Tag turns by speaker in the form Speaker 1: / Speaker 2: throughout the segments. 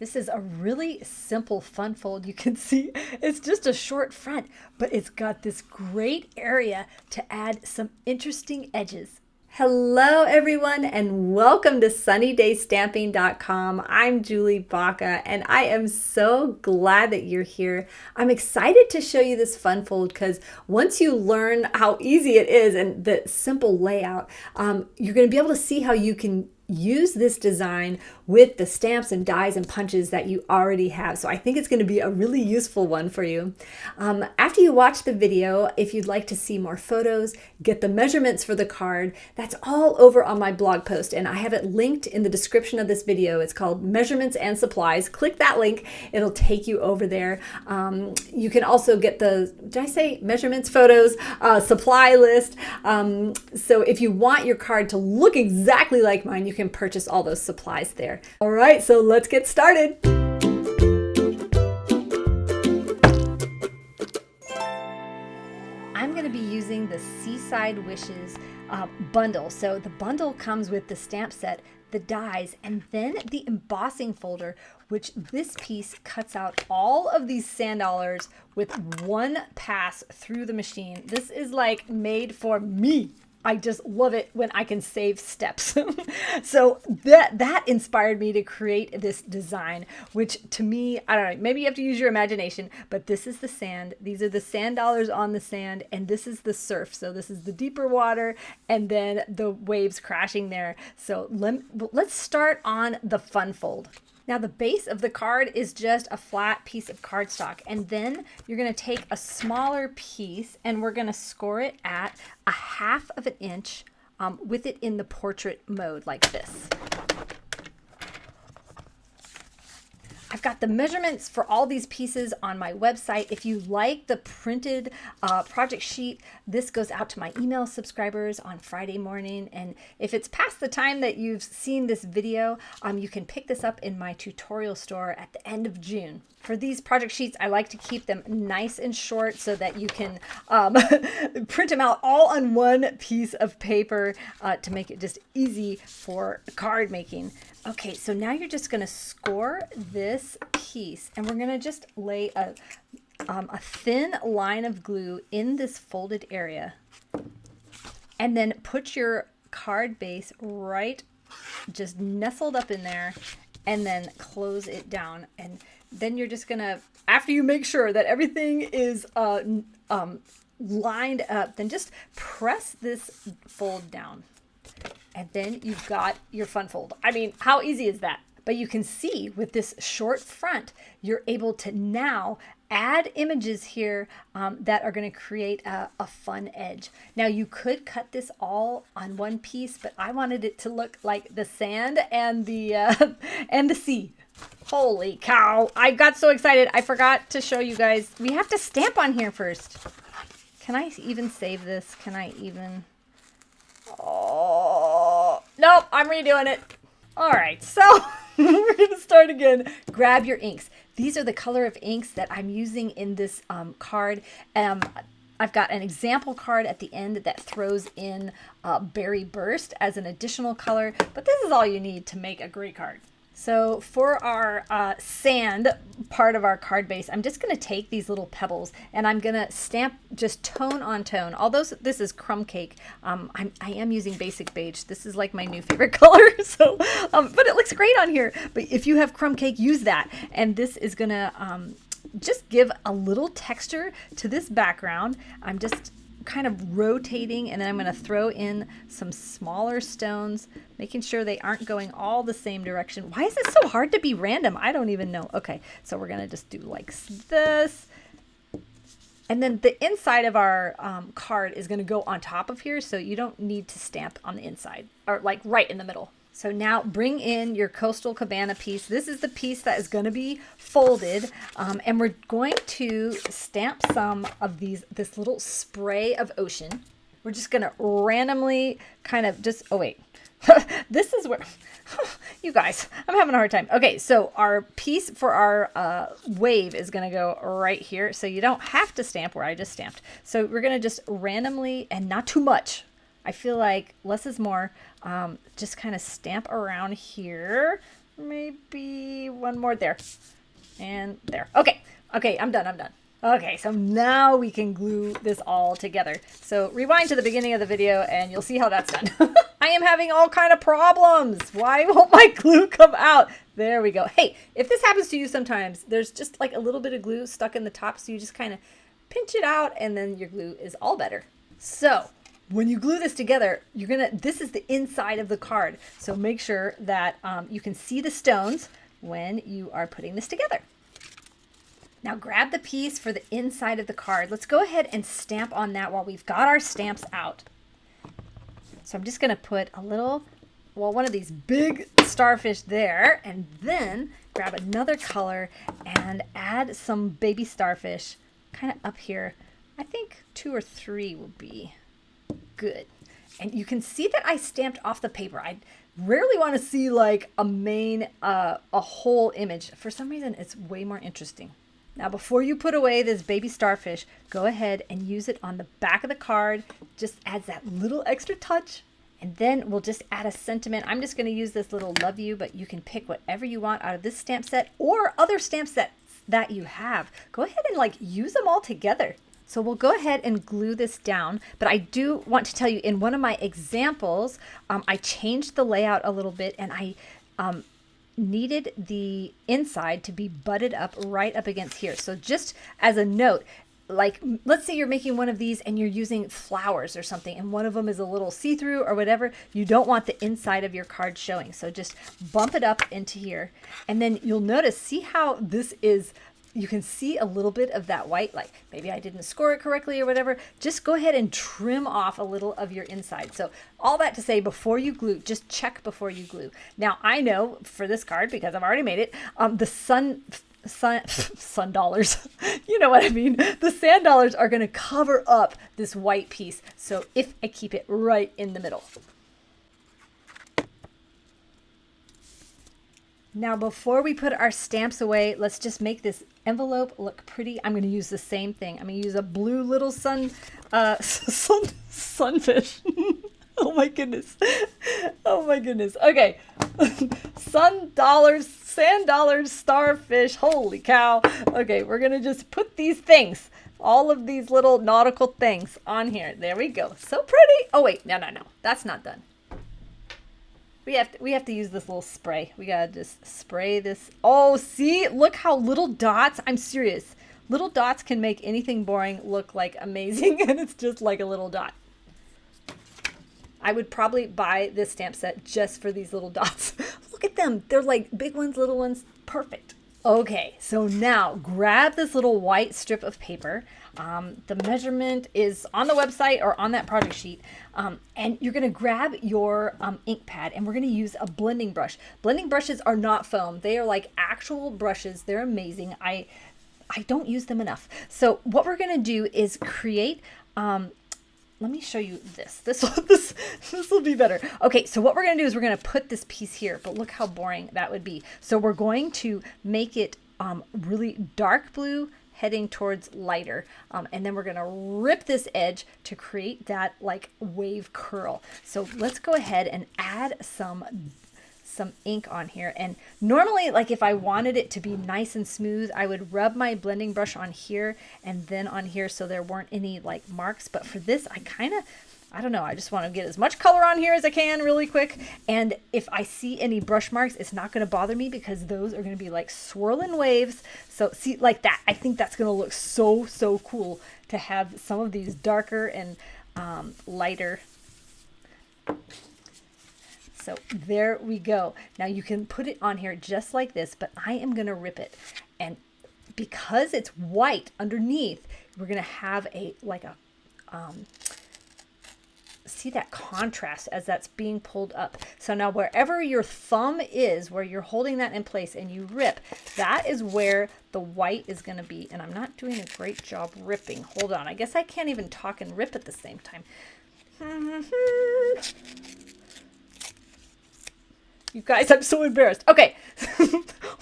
Speaker 1: This is a really simple fun fold. You can see it's just a short front, but it's got this great area to add some interesting edges. Hello everyone and welcome to sunnydaystamping.com. I'm Julie Baca and I am so glad that you're here. I'm excited to show you this fun fold because once you learn how easy it is and the simple layout, you're going to be able to see how you can use this design with the stamps and dies and punches that you already have. So I think it's going to be a really useful one for you. After you watch the video, if you'd like to see more photos, get the measurements for the card, that's all over on my blog post and I have it linked in the description of this video. It's called Measurements and Supplies. Click that link, it'll take you over there. You can also get the, did I say measurements, photos, supply list. So if you want your card to look exactly like mine, you can purchase all those supplies there. All right, so let's get started. I'm going to be using the Seaside Wishes bundle. So the bundle comes with the stamp set, the dies, and then the embossing folder, which this piece cuts out all of these sand dollars with one pass through the machine. This is like made for me. I just love it when I can save steps. So that inspired me to create this design, which to me, I don't know, maybe you have to use your imagination, but this is the sand. These are the sand dollars on the sand, and this is the surf. So this is the deeper water, and then the waves crashing there. So let's start on the fun fold. Now the base of the card is just a flat piece of cardstock, and then you're going to take a smaller piece and we're going to score it at 1/2 of an inch with it in the portrait mode like this. I've got the measurements for all these pieces on my website. If you like the printed project sheet, this goes out to my email subscribers on Friday morning. And if it's past the time that you've seen this video, you can pick this up in my tutorial store at the end of June. For these project sheets, I like to keep them nice and short so that you can print them out all on one piece of paper to make it just easy for card making. Okay, so now you're just going to score this piece and we're going to just lay a thin line of glue in this folded area and then put your card base right just nestled up in there and then close it down. And then you're just going to, after you make sure that everything is lined up, then just press this fold down. And then you've got your fun fold. I mean, how easy is that? But you can see with this short front, you're able to now add images here that are going to create a fun edge. Now you could cut this all on one piece, but I wanted it to look like the sand and the sea. Holy cow. I got so excited. I forgot to show you guys. We have to stamp on here first. Can I even save this? Can I even... Oh, nope, I'm redoing it. All right, so we're going to start again. Grab your inks. These are the color of inks that I'm using in this card. I've got an example card at the end that throws in Berry Burst as an additional color, but this is all you need to make a great card. So for our sand part of our card base, I'm just going to take these little pebbles and I'm going to stamp just tone on tone. Although this is crumb cake, I am using basic beige. This is like my new favorite color. So, but it looks great on here. But if you have crumb cake, use that. And this is going to just give a little texture to this background. I'm just kind of rotating, and then I'm going to throw in some smaller stones, making sure they aren't going all the same direction. Why is it so hard to be random? I don't even know. Okay, so we're going to just do like this. And then the inside of our card is going to go on top of here, so you don't need to stamp on the inside, or like right in the middle. So now bring in your Coastal Cabana piece. This is the piece that is going to be folded, and we're going to stamp some of this little spray of ocean. We're just going to randomly kind of just, oh wait, this is where, you guys, I'm having a hard time. Okay, so our piece for our wave is going to go right here. So you don't have to stamp where I just stamped. So we're going to just randomly, and not too much, I feel like less is more. Just kind of stamp around here maybe one more there. And there. Okay. Okay, I'm done. Okay, so now we can glue this all together. So rewind to the beginning of the video and you'll see how that's done. I am having all kind of problems. Why won't my glue come out? There we go. Hey, if this happens to you sometimes, there's just like a little bit of glue stuck in the top, so you just kind of pinch it out and then your glue is all better. So when you glue this together, this is the inside of the card. So make sure that you can see the stones when you are putting this together. Now grab the piece for the inside of the card. Let's go ahead and stamp on that while we've got our stamps out. So I'm just going to put a little, one of these big starfish there, and then grab another color and add some baby starfish kind of up here. I think 2 or 3 will be good. And you can see that I stamped off the paper. I rarely want to see like a whole image. For some reason, it's way more interesting. Now, before you put away this baby starfish, go ahead and use it on the back of the card. Just adds that little extra touch. And then we'll just add a sentiment. I'm just going to use this little love you, but you can pick whatever you want out of this stamp set or other stamp sets that you have. Go ahead and like use them all together. So we'll go ahead and glue this down, but I do want to tell you in one of my examples, I changed the layout a little bit and I needed the inside to be butted up right up against here. So just as a note, like let's say you're making one of these and you're using flowers or something and one of them is a little see-through or whatever, you don't want the inside of your card showing. So just bump it up into here and then you'll notice, see how this is, you can see a little bit of that white, like maybe I didn't score it correctly or whatever. Just go ahead and trim off a little of your inside. So all that to say, before you glue, just check before you glue. Now I know for this card, because I've already made it, the sun dollars, you know what I mean? The sand dollars are going to cover up this white piece. So if I keep it right in the middle. Now, before we put our stamps away, let's just make this envelope look pretty. I'm going to use the same thing. I'm going to use a blue little sunfish. Oh my goodness. Oh my goodness. Okay. Sand dollars, starfish. Holy cow. Okay, we're going to just put these things, all of these little nautical things on here. There we go. So pretty. Oh wait, no. That's not done. We have to use this little spray. We gotta just spray this. Oh, see, look how little dots. I'm serious. Little dots can make anything boring look like amazing, and it's just like a little dot. I would probably buy this stamp set just for these little dots. Look at them. They're like big ones, little ones. Perfect. Okay, so now grab this little white strip of paper. The measurement is on the website or on that project sheet. And you're going to grab your ink pad and we're going to use a blending brush. Blending brushes are not foam. They are like actual brushes. They're amazing. I don't use them enough. So what we're going to do is create, let me show you this. This will be better. Okay, so what we're going to do is we're going to put this piece here, but look how boring that would be. So we're going to make it really dark blue heading towards lighter. And then we're going to rip this edge to create that like wave curl. So let's go ahead and add some ink on here. And normally, like if I wanted it to be nice and smooth, I would rub my blending brush on here and then on here so there weren't any like marks. But for this, I don't know, I just want to get as much color on here as I can really quick. And if I see any brush marks, it's not going to bother me because those are going to be like swirling waves. So see, like that, I think that's going to look so, so cool to have some of these darker and lighter. So there we go. Now you can put it on here just like this, but I am going to rip it. And because it's white underneath, we're going to have see that contrast as that's being pulled up. So now wherever your thumb is, where you're holding that in place and you rip, that is where the white is going to be. And I'm not doing a great job ripping. Hold on. I guess I can't even talk and rip at the same time. You guys, I'm so embarrassed. Okay.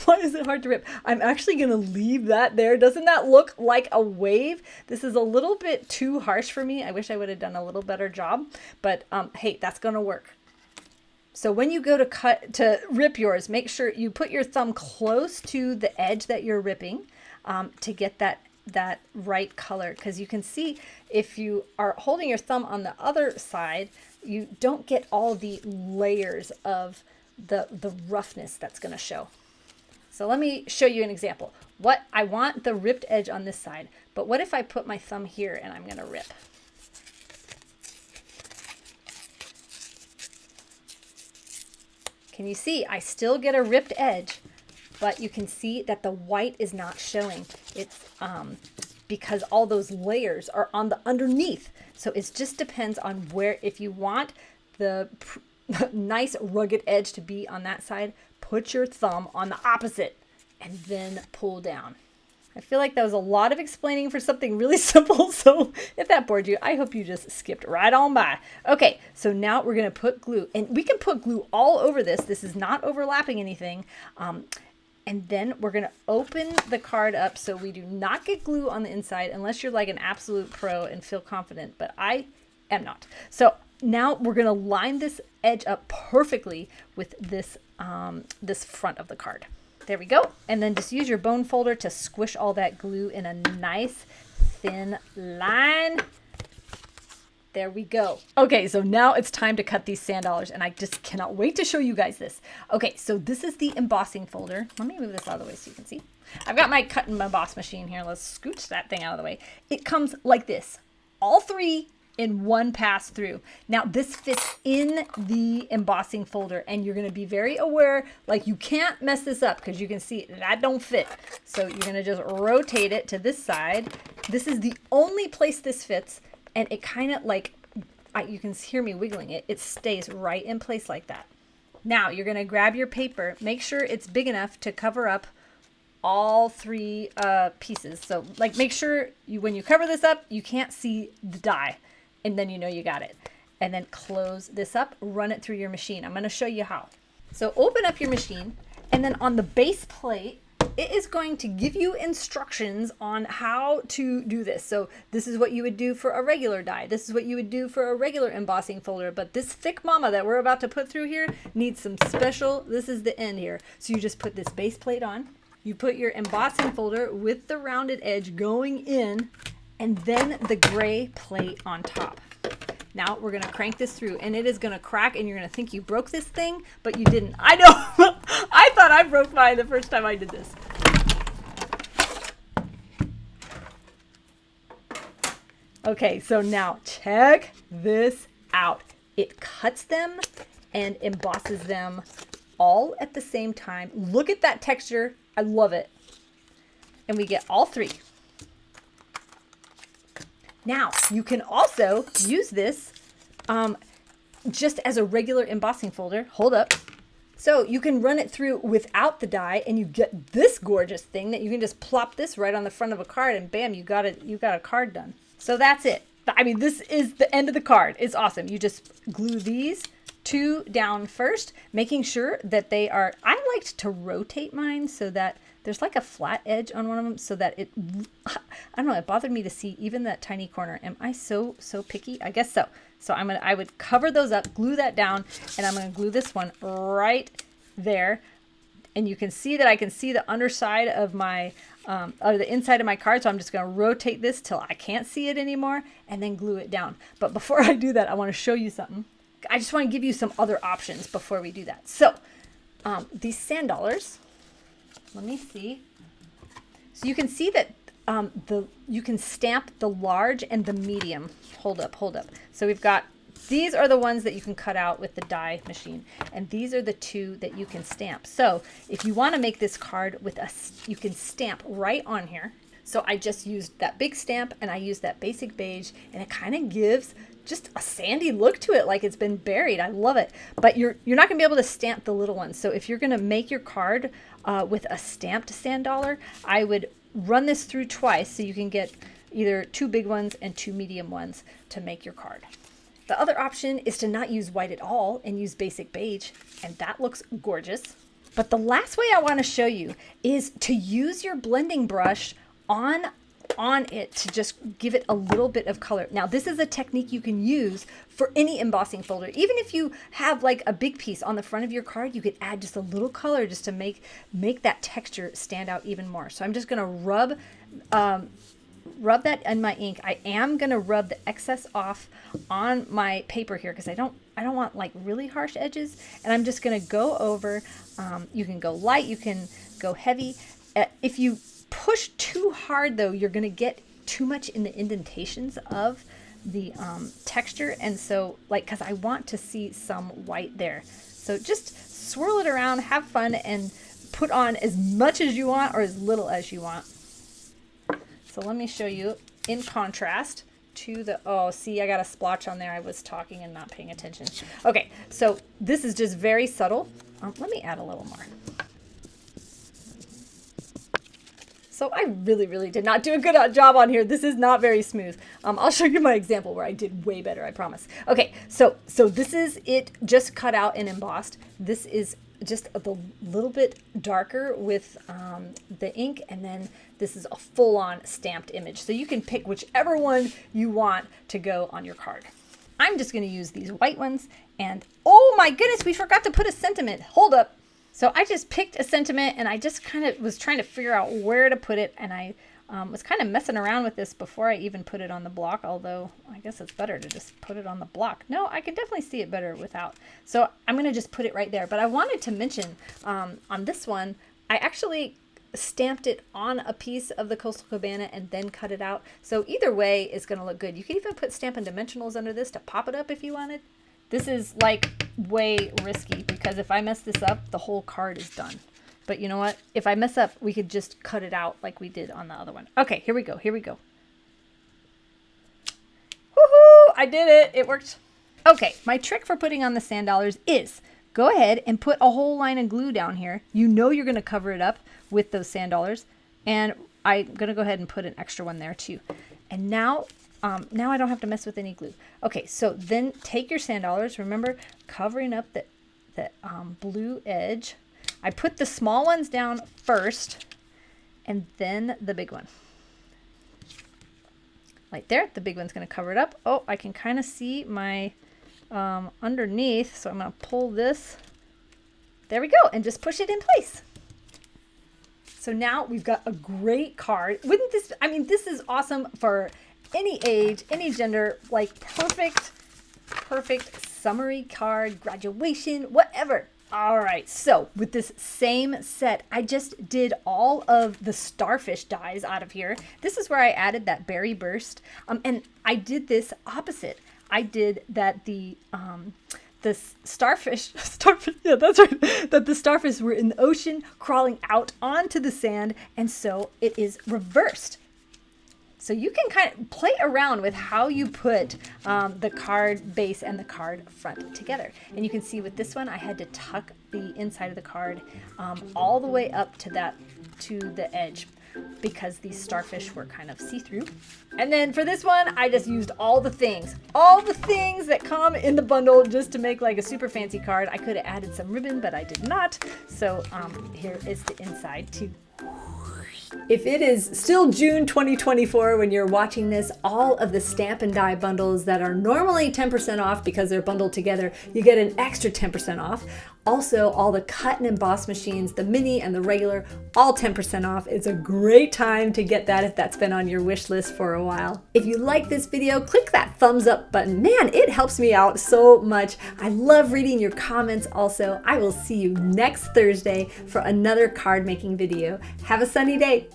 Speaker 1: Why is it hard to rip? I'm actually going to leave that there. Doesn't that look like a wave? This is a little bit too harsh for me. I wish I would have done a little better job, but hey, that's going to work. So when you go to rip yours, make sure you put your thumb close to the edge that you're ripping to get that right color. Because you can see if you are holding your thumb on the other side, you don't get all the layers of the roughness that's going to show. So let me show you an example. What I want the ripped edge on this side, but what if I put my thumb here and I'm going to rip? Can you see? I still get a ripped edge, but you can see that the white is not showing. It's because all those layers are on the underneath. So it just depends on where, if you want the nice rugged edge to be on that side, put your thumb on the opposite and then pull down. I feel like that was a lot of explaining for something really simple. So if that bored you, I hope you just skipped right on by. Okay, so now we're going to put glue, and we can put glue all over this. This is not overlapping anything. And then we're going to open the card up so we do not get glue on the inside unless you're like an absolute pro and feel confident, but I am not. So now we're going to line this edge up perfectly with this, this front of the card. There we go. And then just use your bone folder to squish all that glue in a nice thin line. There we go. Okay, so now it's time to cut these sand dollars, and I just cannot wait to show you guys this. Okay, so this is the embossing folder. Let me move this out of the way so you can see. I've got my cut and emboss machine here. Let's scooch that thing out of the way. It comes like this, all three in one pass through. Now this fits in the embossing folder, and you're going to be very aware, like you can't mess this up because you can see that don't fit. So you're going to just rotate it to this side. This is the only place this fits. And it kind of like, you can hear me wiggling it. It stays right in place like that. Now you're going to grab your paper. Make sure it's big enough to cover up all three pieces. So like make sure when you cover this up, you can't see the die. And then you know you got it. And then close this up, run it through your machine. I'm going to show you how. So open up your machine, and then on the base plate, it is going to give you instructions on how to do this. So this is what you would do for a regular die. This is what you would do for a regular embossing folder. But this thick mama that we're about to put through here needs some special, this is the end here. So you just put this base plate on. You put your embossing folder with the rounded edge going in, and then the gray plate on top. Now we're going to crank this through, and it is going to crack, and you're going to think you broke this thing, but you didn't. I know. I thought I broke mine the first time I did this. Okay, so now check this out. It cuts them and embosses them all at the same time. Look at that texture. I love it. And we get all three. Now, you can also use this just as a regular embossing folder. Hold up. So you can run it through without the die, and you get this gorgeous thing that you can just plop this right on the front of a card, and bam, you got a card done. So that's it. I mean, this is the end of the card. It's awesome. You just glue these two down first, making sure that they are, I liked to rotate mine so that there's like a flat edge on one of them so that it, I don't know, it bothered me to see even that tiny corner. Am I so picky? I guess so. So I would cover those up, glue that down, and I'm going to glue this one right there. And you can see that I can see the underside of my, or the inside of my card. So I'm just going to rotate this till I can't see it anymore and then glue it down. But before I do that, I want to show you something. I just want to give you some other options before we do that. So these sand dollars, let me see. So you can see that you can stamp the large and the medium. Hold up. So we've got, these are the ones that you can cut out with the die machine. And these are the two that you can stamp. So if you want to make this card with you can stamp right on here. So I just used that big stamp and I used that basic beige, and it kind of gives just a sandy look to it, like it's been buried. I love it. But you're not going to be able to stamp the little ones. So if you're going to make your card with a stamped sand dollar, I would run this through twice so you can get either two big ones and two medium ones to make your card. The other option is to not use white at all and use basic beige, and that looks gorgeous. But the last way I want to show you is to use your blending brush on on it to just give it a little bit of color. Now, this is a technique you can use for any embossing folder. Even if you have like a big piece on the front of your card, you could add just a little color just to make that texture stand out even more. So I'm just gonna rub that in my ink. I am gonna rub the excess off on my paper here because I don't want like really harsh edges. And I'm just gonna go over, you can go light, you can go heavy. If you push too hard though, you're gonna get too much in the indentations of the texture. And so like, cause I want to see some white there. So just swirl it around, have fun, and put on as much as you want or as little as you want. So let me show you in contrast to the, oh, see, I got a splotch on there. I was talking and not paying attention. Okay, so this is just very subtle. Let me add a little more. So I really did not do a good job on here. This is not very smooth. I'll show you my example where I did way better, I promise. Okay, so this is it just cut out and embossed. This is just a little bit darker with the ink, and then this is a full-on stamped image. So you can pick whichever one you want to go on your card. I'm just gonna use these white ones, and oh my goodness, we forgot to put a sentiment. Hold up. So I just picked a sentiment, and I just kind of was trying to figure out where to put it, and I was kind of messing around with this before I even put it on the block, although I guess it's better to just put it on the block. No, I can definitely see it better without. So I'm going to just put it right there. But I wanted to mention on this one, I actually stamped it on a piece of the Coastal Cabana and then cut it out. So either way is going to look good. You can even put Stampin' Dimensionals under this to pop it up if you wanted. This is like way risky because if I mess this up, the whole card is done. But you know what? If I mess up, we could just cut it out like we did on the other one. Okay, here we go. Here we go. Woohoo! I did it. It worked. Okay, my trick for putting on the sand dollars is go ahead and put a whole line of glue down here. You know you're going to cover it up with those sand dollars. And I'm going to go ahead and put an extra one there too. And now I don't have to mess with any glue. Okay, so then take your sand dollars. Remember, covering up the blue edge. I put the small ones down first and then the big one. Right there, the big one's going to cover it up. Oh, I can kind of see my underneath, so I'm going to pull this. There we go, and just push it in place. So now we've got a great card. Wouldn't this, I mean, this is awesome for any age, any gender, like perfect summery card, graduation, whatever. All right, so with this same set, I just did all of the starfish dies out of here. This is where I added that berry burst, and I did this opposite. I did that the starfish, yeah, that's right, that the starfish were in the ocean crawling out onto the sand, and so it is reversed. So you can kind of play around with how you put the card base and the card front together. And you can see with this one, I had to tuck the inside of the card all the way up to the edge because these starfish were kind of see-through. And then for this one, I just used all the things that come in the bundle just to make like a super fancy card. I could have added some ribbon, but I did not. So here is the inside too. If it is still June 2024 when you're watching this, all of the Stamp and Die bundles that are normally 10% off because they're bundled together, you get an extra 10% off. Also, all the cut and emboss machines, the mini and the regular, all 10% off. It's a great time to get that if that's been on your wish list for a while. If you like this video, click that thumbs up button. Man, it helps me out so much. I love reading your comments also. I will see you next Thursday for another card making video. Have a sunny day.